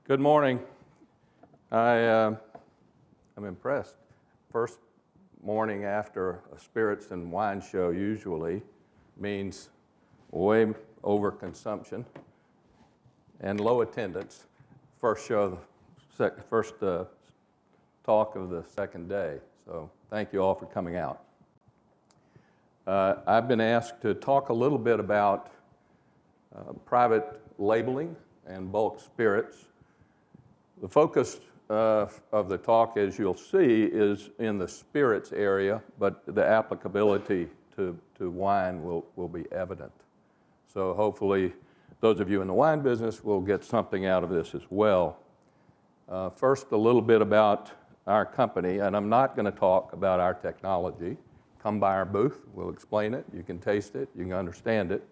Good morning. I'm impressed. First morning after a spirits and wine show usually means way overconsumption and low attendance. First show, first talk of the second day. So thank you all for coming out. I've been asked to talk a little bit about private labeling and bulk spirits. The focus of the talk, as you'll see, is in the spirits area, but the applicability to wine will be evident. So hopefully those of you in the wine business will get something out of this as well. First, a little bit about our company, and I'm not going to talk about our technology. Come by our booth, we'll explain it, you can taste it, you can understand it,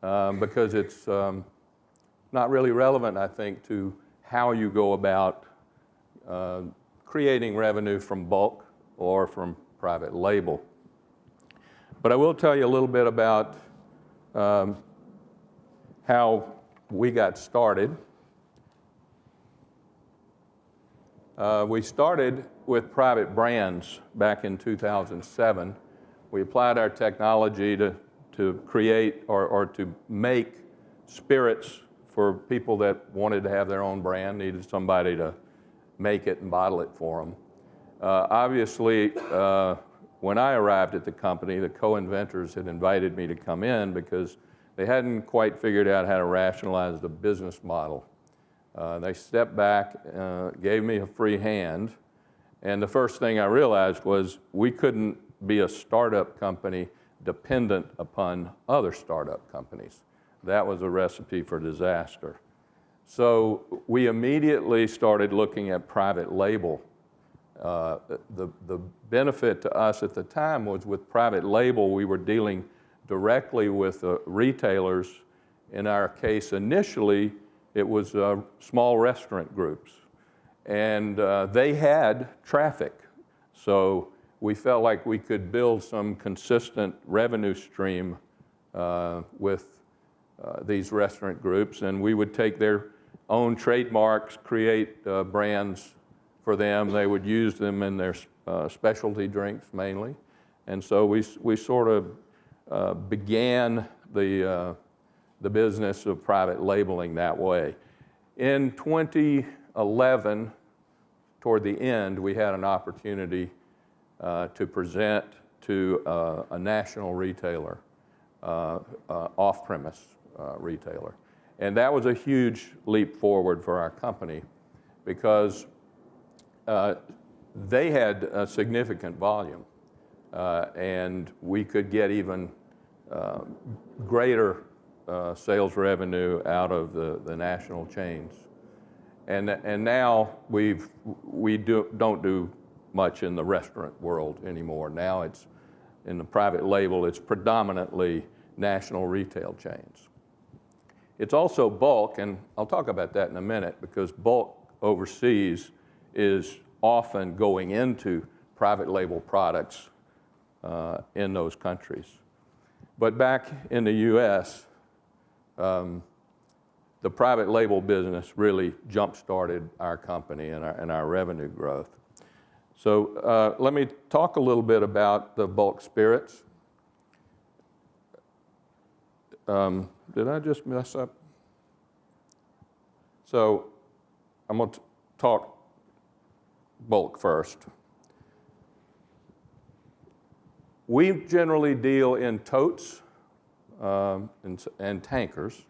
because it's not really relevant, I think, to how you go about creating revenue from bulk or from private label. But I will tell you a little bit about how we got started. We started with private brands back in 2007. We applied our technology to create or to make spirits for people that wanted to have their own brand, needed somebody to make it and bottle it for them. Obviously, when I arrived at the company, the co-inventors had invited me to come in because they hadn't quite figured out how to rationalize the business model. They stepped back, gave me a free hand, and the first thing I realized was we couldn't be a startup company dependent upon other startup companies. That was a recipe for disaster. So we immediately started looking at private label. The benefit to us at the time was with private label, we were dealing directly with retailers. In our case, initially, it was small restaurant groups. And they had traffic. So we felt like we could build some consistent revenue stream with these restaurant groups, and we would take their own trademarks, create brands for them. They would use them in their specialty drinks mainly. And so we sort of began the business of private labeling that way. In 2011, toward the end, we had an opportunity to present to a national retailer, off-premise retailer. And that was a huge leap forward for our company because they had a significant volume and we could get even greater sales revenue out of the national chains. And now we don't do much in the restaurant world anymore. Now it's in the private label, it's predominantly national retail chains. It's also bulk, and I'll talk about that in a minute, because bulk overseas is often going into private label products in those countries. But back in the U.S., the private label business really jump-started our company and our revenue growth. So let me talk a little bit about the bulk spirits. Did I just mess up? So I'm going to talk bulk first. We generally deal in totes and tankers.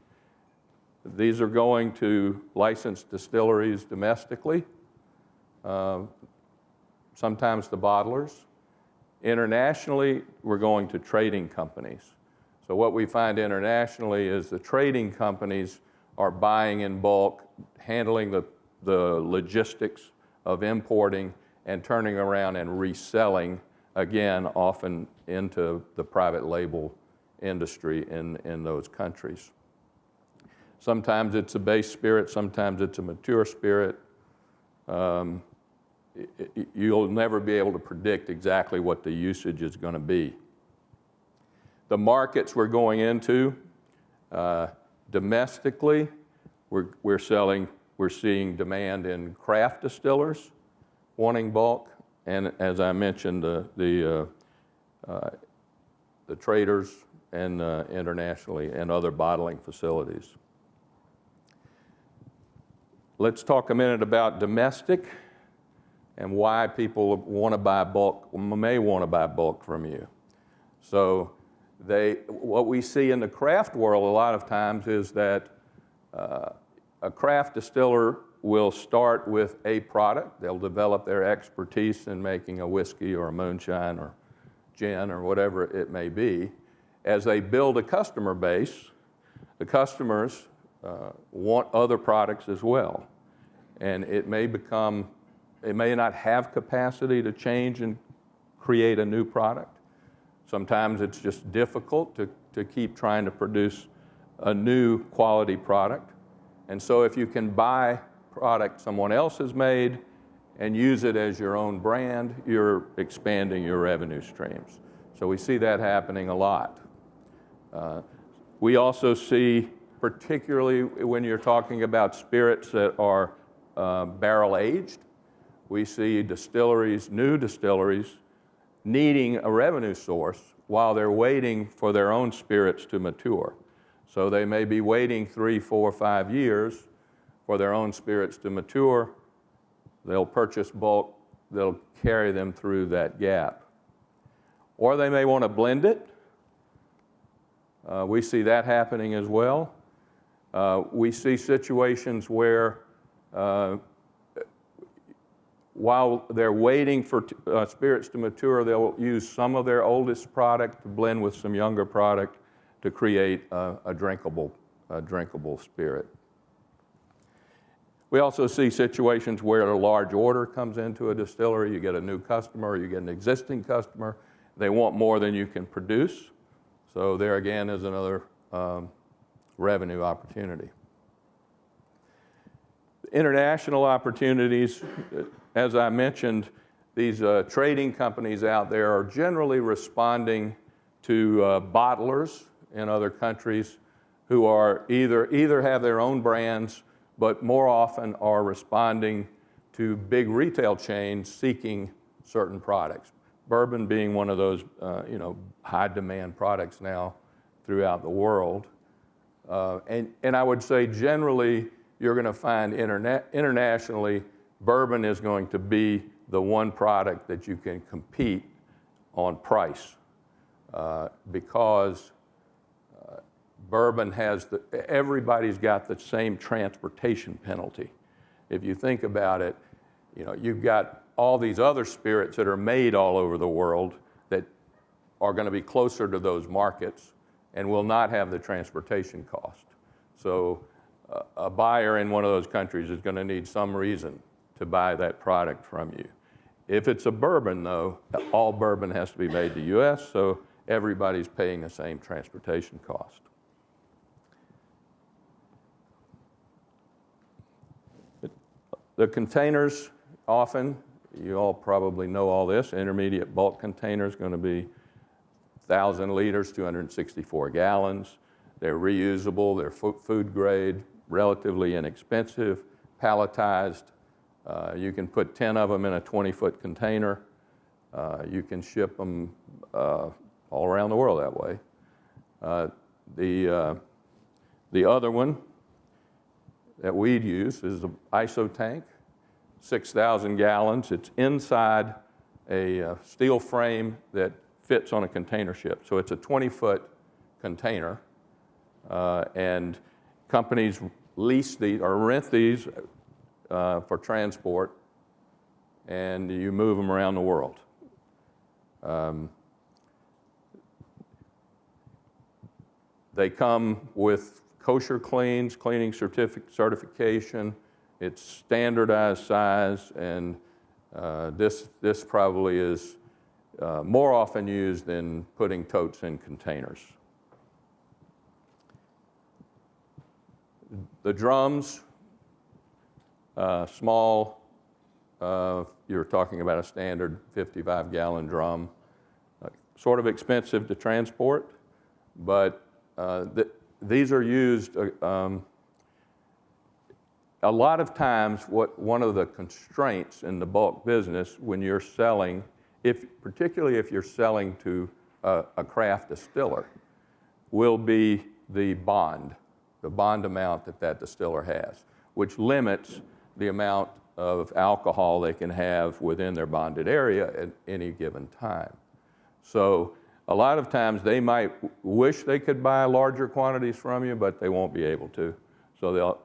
These are going to licensed distilleries domestically, sometimes the bottlers. Internationally, we're going to trading companies. So what we find internationally is the trading companies are buying in bulk, handling the logistics of importing and turning around and reselling, again, often into the private label industry in those countries. Sometimes it's a base spirit, sometimes it's a mature spirit. You'll never be able to predict exactly what the usage is going to be. The markets we're going into, domestically, we're selling We're seeing demand in craft distillers wanting bulk, and as I mentioned, the traders and internationally and other bottling facilities. Let's talk a minute about domestic and why people want to buy bulk, may want to buy bulk from you. So what we see in the craft world a lot of times is that a craft distiller will start with a product. They'll develop their expertise in making a whiskey or a moonshine or gin or whatever it may be. As they build a customer base, the customers want other products as well. And it may not have capacity to change and create a new product. Sometimes it's just difficult to keep trying to produce a new quality product. And so if you can buy product someone else has made and use it as your own brand, you're expanding your revenue streams. So we see that happening a lot. We also see, particularly when you're talking about spirits that are barrel aged, we see distilleries, new distilleries, needing a revenue source while they're waiting for their own spirits to mature. So they may be waiting 3, 4, 5 years for their own spirits to mature. They'll purchase bulk, they'll carry them through that gap. Or they may want to blend it. We see that happening as well. We see situations where while they're waiting for spirits to mature, they'll use some of their oldest product to blend with some younger product to create a drinkable spirit. We also see situations where a large order comes into a distillery. You get a new customer, or you get an existing customer. They want more than you can produce. So there again is another revenue opportunity. International opportunities, as I mentioned, these trading companies out there are generally responding to bottlers in other countries who are either have their own brands, but more often are responding to big retail chains seeking certain products. Bourbon being one of those high demand products now throughout the world. And I would say generally you're going to find internationally bourbon is going to be the one product that you can compete on price because bourbon has everybody's got the same transportation penalty. If you think about it, you've got all these other spirits that are made all over the world that are going to be closer to those markets and will not have the transportation cost. So a buyer in one of those countries is going to need some reason to buy that product from you. If it's a bourbon, though, all bourbon has to be made in the U.S., so everybody's paying the same transportation cost. The containers, often, you all probably know all this, intermediate bulk container is going to be 1,000 liters, 264 gallons. They're reusable, they're food grade, relatively inexpensive, palletized. You can put 10 of them in a 20-foot container. You can ship them all around the world that way. The other one that we'd use is the ISO tank, 6,000 gallons. It's inside a steel frame that fits on a container ship. So it's a 20-foot container, and companies lease these or rent these for transport, and you move them around the world. They come with kosher cleaning certification. It's standardized size, and this probably is more often used than putting totes in containers. The drums, small, you're talking about a standard 55-gallon drum. Sort of expensive to transport, but these are used a lot of times one of the constraints in the bulk business when you're selling, particularly if you're selling to a craft distiller, will be the bond amount that distiller has, which limits the amount of alcohol they can have within their bonded area at any given time. So a lot of times they might wish they could buy larger quantities from you, but they won't be able to. So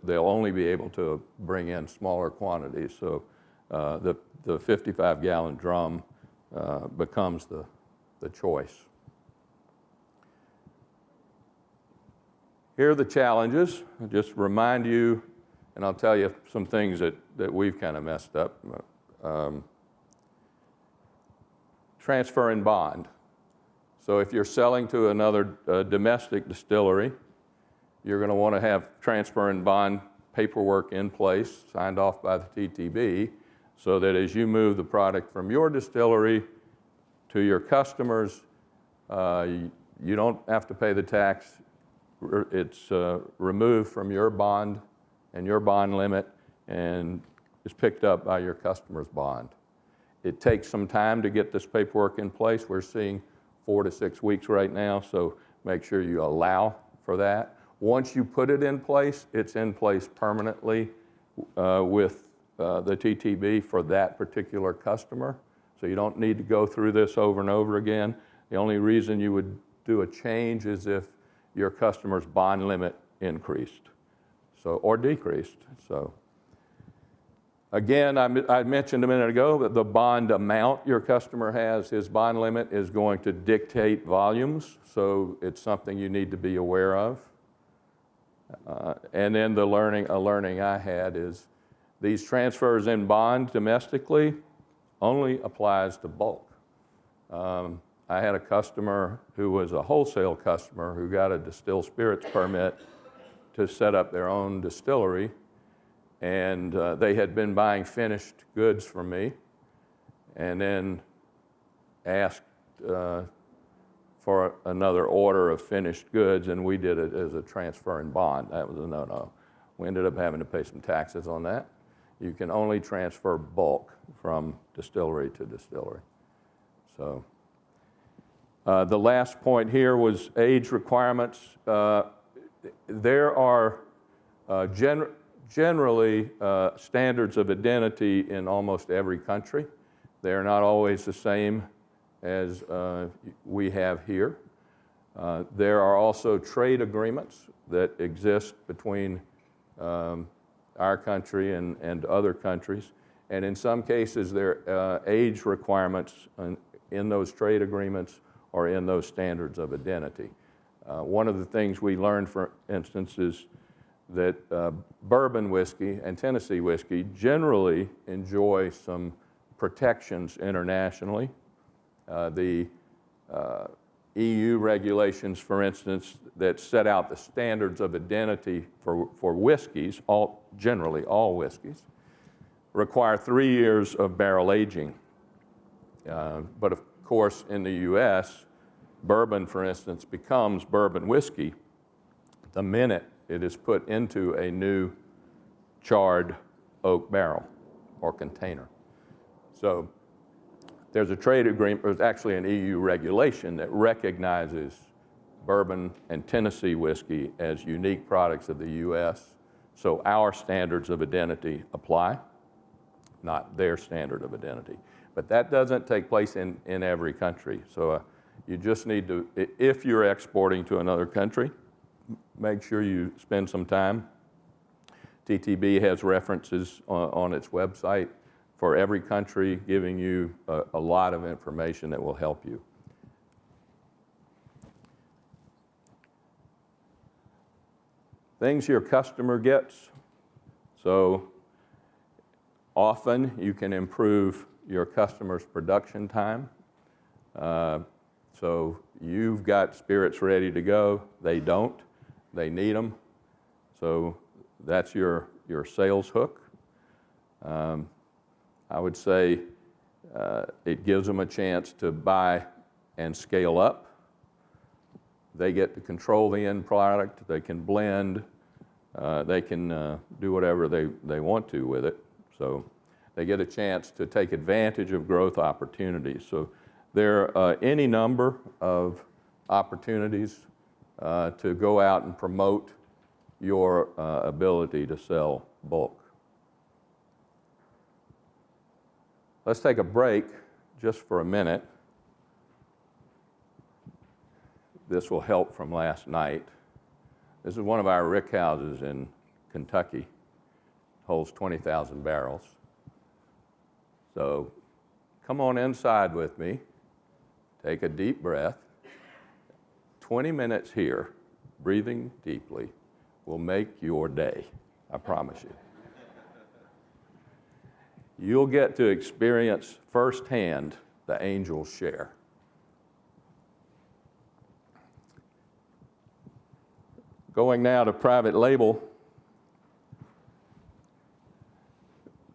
they'll only be able to bring in smaller quantities. So the 55-gallon drum becomes the choice. Here are the challenges. I'll just remind you, and I'll tell you some things that we've kind of messed up. Transfer and bond. So if you're selling to another domestic distillery, you're going to want to have transfer and bond paperwork in place, signed off by the TTB, so that as you move the product from your distillery to your customers, you don't have to pay the tax. It's removed from your bond and your bond limit and is picked up by your customer's bond. It takes some time to get this paperwork in place. We're seeing 4 to 6 weeks right now, so make sure you allow for that. Once you put it in place, it's in place permanently with the TTB for that particular customer. So you don't need to go through this over and over again. The only reason you would do a change is if your customer's bond limit increased, or decreased. So again, I mentioned a minute ago that the bond amount your customer has, his bond limit, is going to dictate volumes. So it's something you need to be aware of. And then a learning I had is these transfers in bond domestically only applies to bulk. I had a customer who was a wholesale customer who got a distilled spirits permit to set up their own distillery, and they had been buying finished goods from me and then asked for another order of finished goods, and we did it as a transfer and bond. That was a no-no. We ended up having to pay some taxes on that. You can only transfer bulk from distillery to distillery. So the last point here was age requirements. There are generally standards of identity in almost every country. They are not always the same as we have here. There are also trade agreements that exist between our country and other countries. And in some cases, there are age requirements in those trade agreements or in those standards of identity. One of the things we learned, for instance, is that bourbon whiskey and Tennessee whiskey generally enjoy some protections internationally. The EU regulations, for instance, that set out the standards of identity for whiskeys, generally all whiskeys, require 3 years of barrel aging. But of course, in the US, bourbon, for instance, becomes bourbon whiskey the minute it is put into a new charred oak barrel or container. So there's a trade agreement, there's actually an EU regulation that recognizes bourbon and Tennessee whiskey as unique products of the US. So our standards of identity apply, not their standard of identity. But that doesn't take place in every country. So you just need to, if you're exporting to another country, make sure you spend some time. TTB has references on its website for every country, giving you a lot of information that will help you. Things your customer gets. So often you can improve your customer's production time. So you've got spirits ready to go. They don't. They need them. So that's your sales hook. I would say it gives them a chance to buy and scale up. They get to control the end product. They can blend. they can do whatever they want to with it. So they get a chance to take advantage of growth opportunities. So there are any number of opportunities to go out and promote your ability to sell bulk. Let's take a break just for a minute. This will help from last night. This is one of our rick houses in Kentucky. Holds 20,000 barrels. So come on inside with me. Take a deep breath. 20 minutes here, breathing deeply, will make your day. I promise you. You'll get to experience firsthand the angel's share. Going now to private label.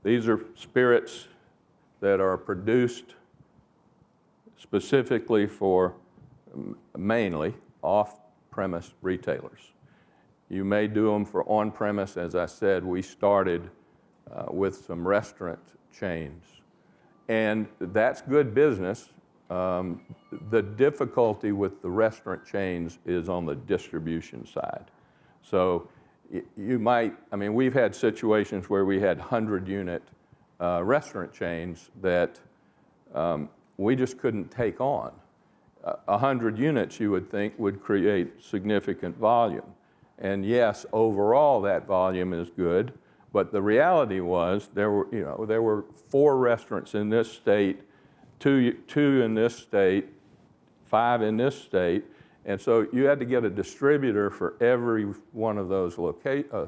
These are spirits that are produced specifically for mainly off-premise retailers. You may do them for on-premise. As I said, we started with some restaurant chains. And that's good business. The difficulty with the restaurant chains is on the distribution side. So you might, we've had situations where we had 100-unit restaurant chains that we just couldn't take on. 100 units, you would think, would create significant volume. And yes, overall that volume is good, but the reality was there were 4 restaurants in this state, two in this state, 5 in this state, and so you had to get a distributor for every one of those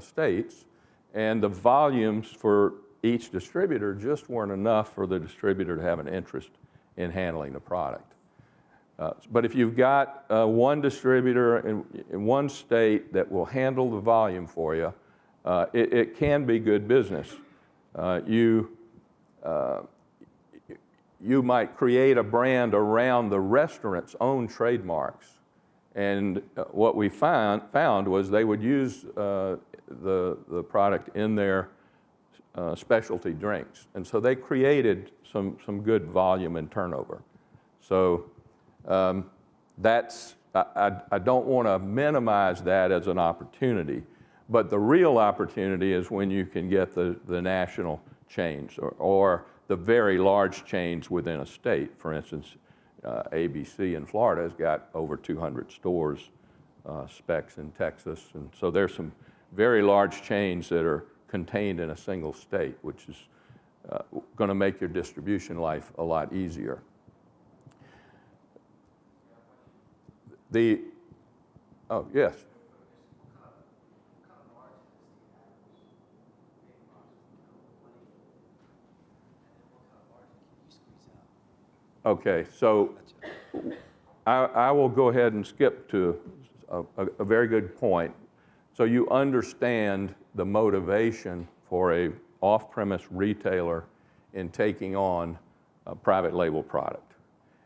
states, and the volumes for each distributor just weren't enough for the distributor to have an interest in handling the product. But if you've got one distributor in one state that will handle the volume for you, it can be good business. You might create a brand around the restaurant's own trademarks. And what we found was they would use the product in their specialty drinks. And so they created some good volume and turnover. So I don't want to minimize that as an opportunity, but the real opportunity is when you can get the national chains or the very large chains within a state. For instance, ABC in Florida has got over 200 stores, Specs in Texas, and so there's some very large chains that are contained in a single state, which is going to make your distribution life a lot easier. Oh, yes. Okay, so I will go ahead and skip to a very good point. So you understand the motivation for a off-premise retailer in taking on a private label product.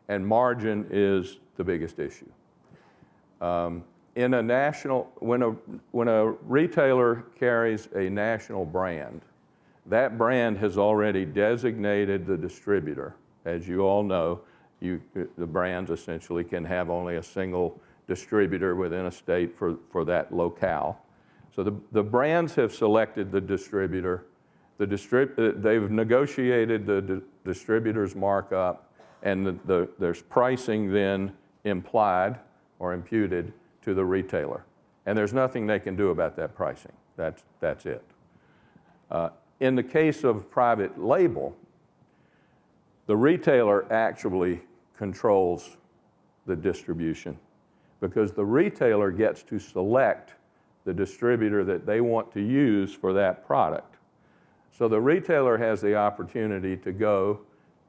And margin is the biggest issue. When a retailer carries a national brand, that brand has already designated the distributor. As you all know, the brands essentially can have only a single distributor within a state for that locale. So the brands have selected the distributor. They've negotiated the distributor's markup, and there's pricing then implied or imputed to the retailer. And there's nothing they can do about that pricing. That's it. In the case of private label, the retailer actually controls the distribution because the retailer gets to select the distributor that they want to use for that product. So the retailer has the opportunity to go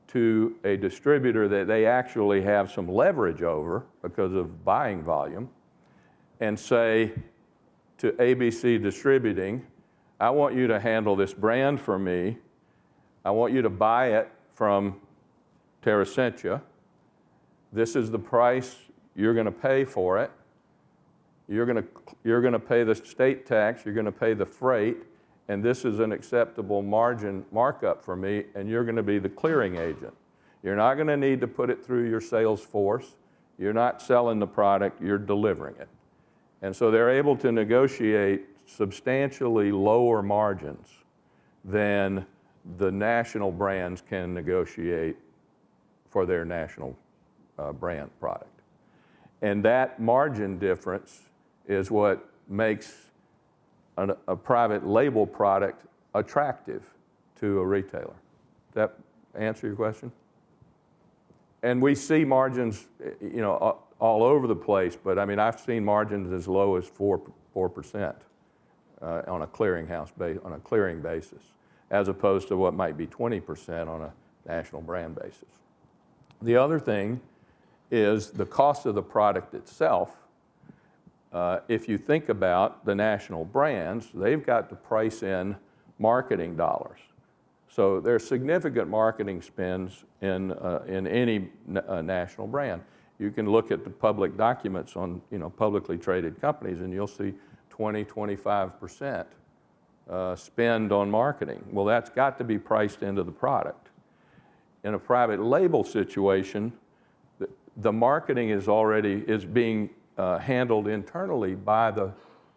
to a distributor that they actually have some leverage over because of buying volume and say to ABC Distributing, I want you to handle this brand for me. I want you to buy it from Terressentia. This is the price you're going to pay for it. you're going to pay the state tax, you're going to pay the freight, and this is an acceptable margin markup for me, and you're going to be the clearing agent. You're not going to need to put it through your sales force. You're not selling the product, you're delivering it. And so they're able to negotiate substantially lower margins than the national brands can negotiate for their national brand product. And that margin difference is what makes a private label product attractive to a retailer. Does that answer your question? And we see margins, all over the place, but I mean, I've seen margins as low as 4% on a clearing basis, as opposed to what might be 20% on a national brand basis. The other thing is the cost of the product itself. If you think about the national brands, they've got to price in marketing dollars. So there's significant marketing spends in any national brand. You can look at the public documents on publicly traded companies, and you'll see 20-25% spend on marketing. Well, that's got to be priced into the product. In a private label situation, the marketing is being handled internally by the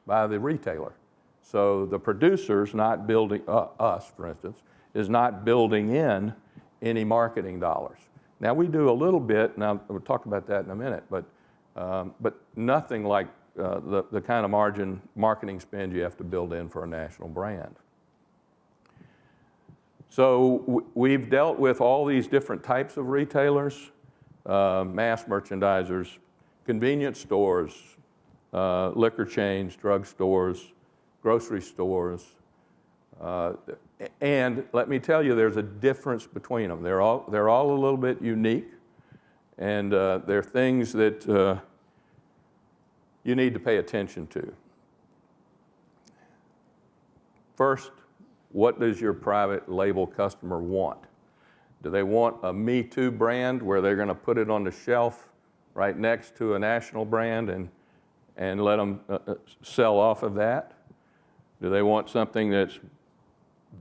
retailer. So the producer's not building, us for instance, is not building in any marketing dollars. Now we do a little bit, and we'll talk about that in a minute, but nothing like the kind of marketing spend you have to build in for a national brand. So we've dealt with all these different types of retailers, mass merchandisers, convenience stores, liquor chains, drug stores, grocery stores, and let me tell you, there's a difference between them. They're all a little bit unique, and they're things that you need to pay attention to. First, what does your private label customer want? Do they want a Me Too brand where they're going to put it on the shelf right next to a national brand and let them sell off of that? Do they want something that's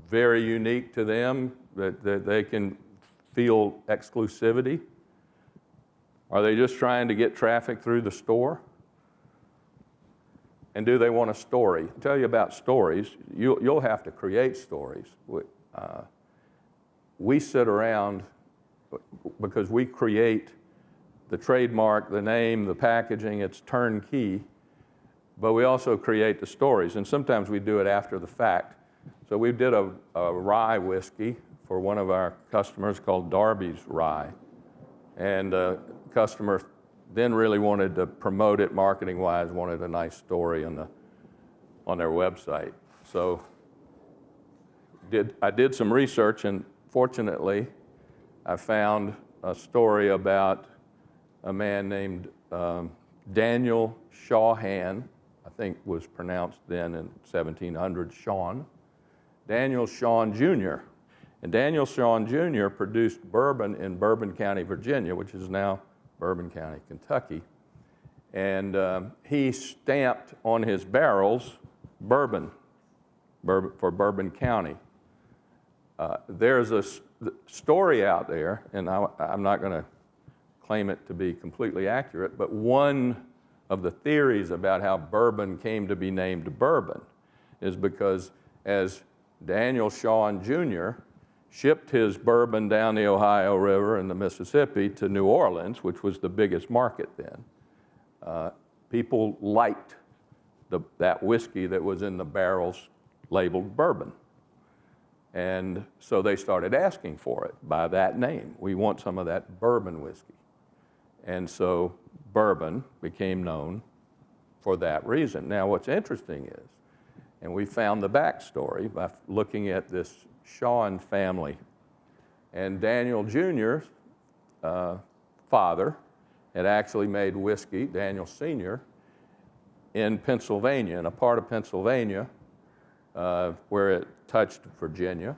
very unique to them, that they can feel exclusivity? Are they just trying to get traffic through the store? And do they want a story? I'll tell you about stories. You'll have to create stories. We sit around because we create the trademark, the name, the packaging, it's turnkey, but we also create the stories, and sometimes we do it after the fact. So we did a rye whiskey for one of our customers called Darby's Rye, and the customer then really wanted to promote it marketing-wise, wanted a nice story on their website. So I did some research, and fortunately, I found a story about a man named Daniel Shawhan, I think was pronounced then in 1700 Shawn, Daniel Shawn Jr. And Daniel Shawn Jr. produced bourbon in Bourbon County, Virginia, which is now Bourbon County, Kentucky. And he stamped on his barrels bourbon for Bourbon County. There's a story out there, and I'm not going to claim it to be completely accurate, but one of the theories about how bourbon came to be named bourbon is because as Daniel Shawn Jr. shipped his bourbon down the Ohio River and the Mississippi to New Orleans, which was the biggest market then, people liked that whiskey that was in the barrels labeled bourbon. And so they started asking for it by that name. We want some of that bourbon whiskey. And so bourbon became known for that reason. Now what's interesting is, and we found the backstory by looking at this Shawn family, and Daniel Jr.'s father had actually made whiskey, Daniel Sr., in Pennsylvania, in a part of Pennsylvania where it touched Virginia,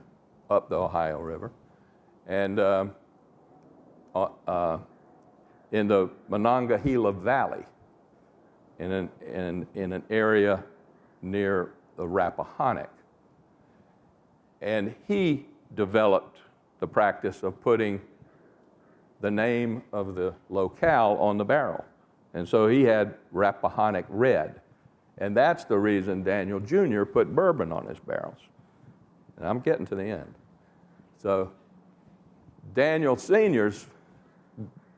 up the Ohio River, and in the Monongahela Valley. in an area near the Rappahannock. And he developed the practice of putting the name of the locale on the barrel. And so he had Rappahannock Red. And that's the reason Daniel Jr. put bourbon on his barrels. And I'm getting to the end. So Daniel Sr.'s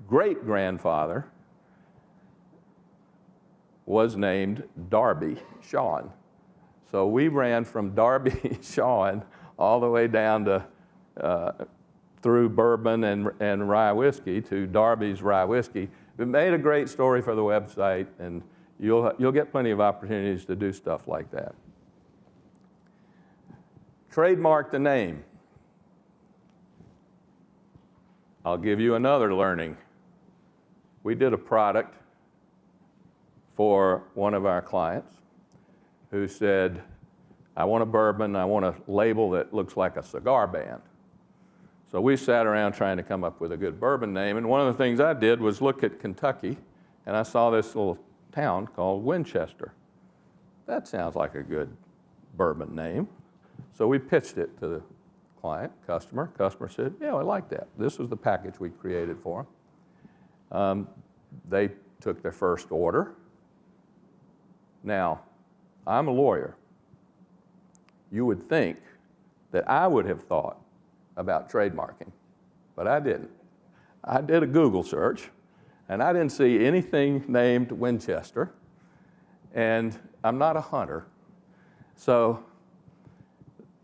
great-grandfather was named Darby Shawn. So we ran from Darby Shawn all the way down to through bourbon and rye whiskey to Darby's Rye Whiskey. We made a great story for the website, and you'll get plenty of opportunities to do stuff like that. Trademark the name. I'll give you another learning. We did a product for one of our clients who said, I want a bourbon, I want a label that looks like a cigar band. So we sat around trying to come up with a good bourbon name, and one of the things I did was look at Kentucky, and I saw this little town called Winchester. That sounds like a good bourbon name. So we pitched it to the client, customer. Customer said, yeah, I like that. This was the package we created for them. They took their first order. Now, I'm a lawyer. You would think that I would have thought about trademarking, but I didn't. I did a Google search, and I didn't see anything named Winchester, and I'm not a hunter. So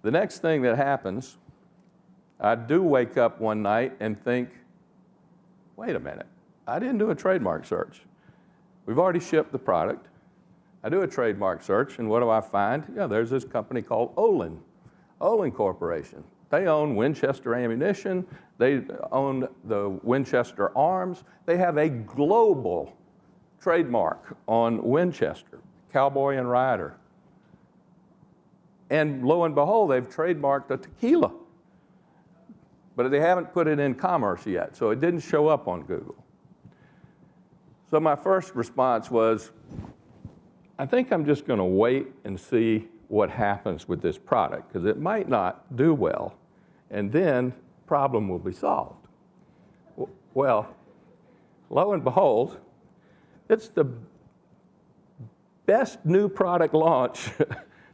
the next thing that happens, I do wake up one night and think, wait a minute, I didn't do a trademark search. We've already shipped the product. I do a trademark search, and what do I find? Yeah, there's this company called Olin Corporation. They own Winchester ammunition. They own the Winchester arms. They have a global trademark on Winchester, Cowboy and Rider. And lo and behold, they've trademarked a tequila. But they haven't put it in commerce yet, so it didn't show up on Google. So my first response was, I think I'm just going to wait and see what happens with this product, because it might not do well, and then problem will be solved. Well, lo and behold, it's the best new product launch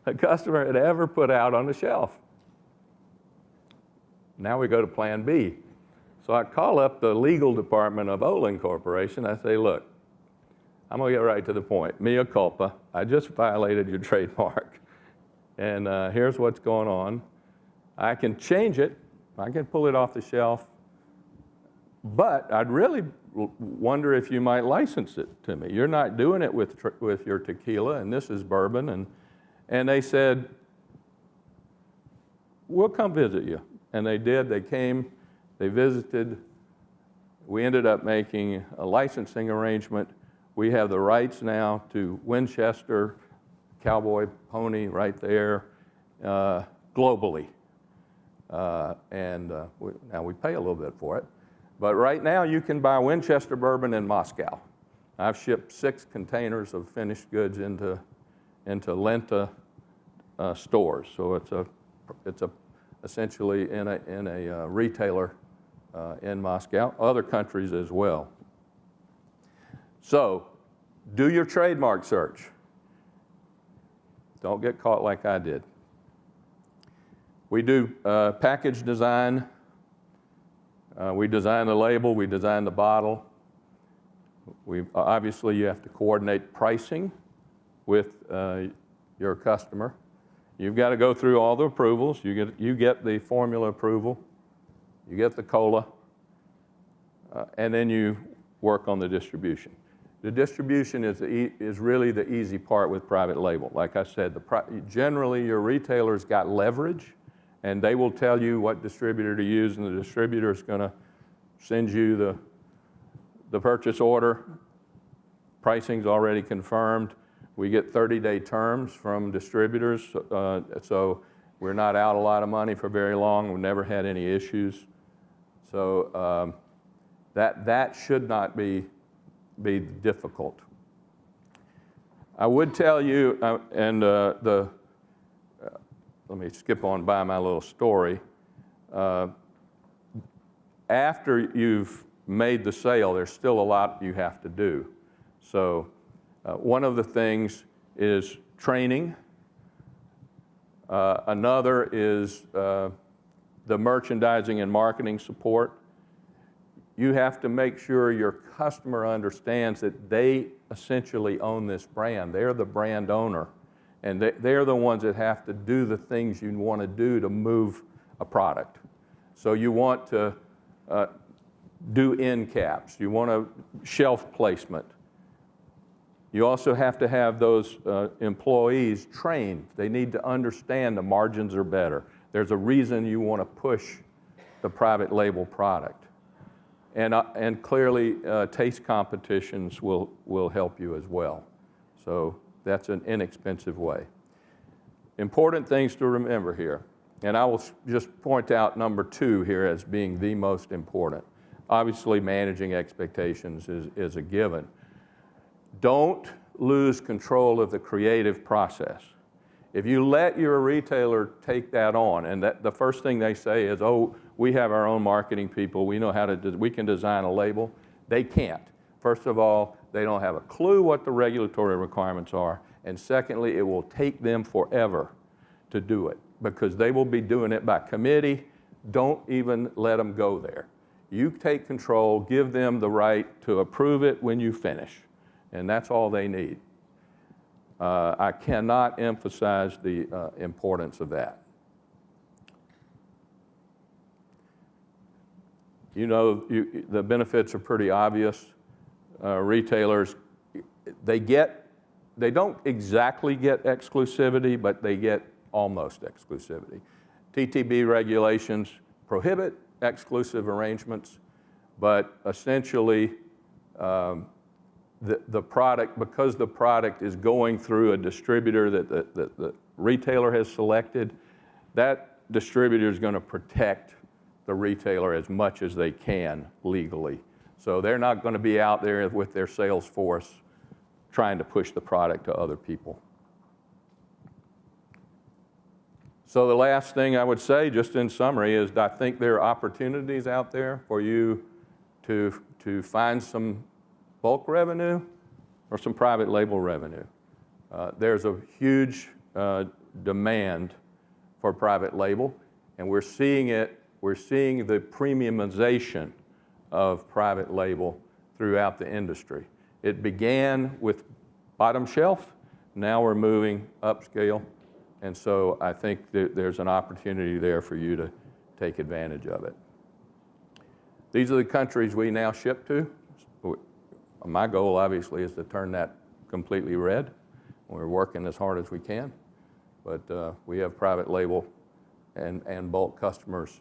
a customer had ever put out on the shelf. Now we go to plan B. So I call up the legal department of Olin Corporation. I say, look, I'm going to get right to the point. Mea culpa. I just violated your trademark. And here's what's going on. I can change it. I can pull it off the shelf. But I'd really wonder if you might license it to me. You're not doing it with your tequila, and this is bourbon. And they said, we'll come visit you. And they did. They came. They visited. We ended up making a licensing arrangement. We have the rights now to Winchester, Cowboy Pony right there, globally. Now we pay a little bit for it. But right now you can buy Winchester bourbon in Moscow. I've shipped 6 containers of finished goods into Lenta stores. So it's essentially in a retailer in Moscow, other countries as well. So, do your trademark search. Don't get caught like I did. We do package design. We design the label. We design the bottle. Obviously, you have to coordinate pricing with your customer. You've got to go through all the approvals. You get the formula approval. You get the COLA. And then you work on the distribution. The distribution is really the easy part with private label. Like I said, generally your retailer's got leverage, and they will tell you what distributor to use, and the distributor is going to send you the purchase order. Pricing's already confirmed. We get 30-day terms from distributors, so we're not out a lot of money for very long. We've never had any issues. So that should not be difficult. I would tell you, let me skip on by my little story. After you've made the sale, there's still a lot you have to do. So one of the things is training. Another is the merchandising and marketing support. You have to make sure your customer understands that they essentially own this brand. They're the brand owner, and they're the ones that have to do the things you want to do to move a product. So you want to do end caps. You want a shelf placement. You also have to have those employees trained. They need to understand the margins are better. There's a reason you want to push the private label product. And clearly, taste competitions will help you as well. So that's an inexpensive way. Important things to remember here. And I will just point out number 2 here as being the most important. Obviously, managing expectations is a given. Don't lose control of the creative process. If you let your retailer take that on, and the first thing they say is, oh, we have our own marketing people, we know how to, we can design a label. They can't. First of all, they don't have a clue what the regulatory requirements are, and secondly, it will take them forever to do it because they will be doing it by committee. Don't even let them go there. You take control, give them the right to approve it when you finish, and that's all they need. I cannot emphasize the importance of that. You know, the benefits are pretty obvious. Retailers, they don't exactly get exclusivity, but they get almost exclusivity. TTB regulations prohibit exclusive arrangements, but essentially the product, because the product is going through a distributor that the retailer has selected, that distributor is going to protect the retailer as much as they can legally. So they're not going to be out there with their sales force trying to push the product to other people. So the last thing I would say, just in summary, is I think there are opportunities out there for you to find some bulk revenue or some private label revenue. There's a huge demand for private label, and we're seeing it. We're seeing the premiumization of private label throughout the industry. It began with bottom shelf. Now we're moving upscale, and so I think there's an opportunity there for you to take advantage of it. These are the countries we now ship to. My goal, obviously, is to turn that completely red. We're working as hard as we can, but we have private label and bulk customers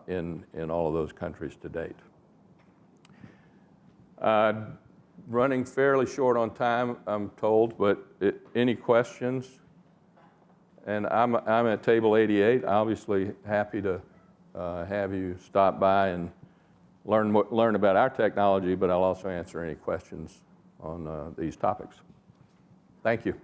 in all of those countries to date. Running fairly short on time, I'm told, but any questions? And I'm at table 88. Obviously, happy to have you stop by and learn about our technology, but I'll also answer any questions on these topics. Thank you.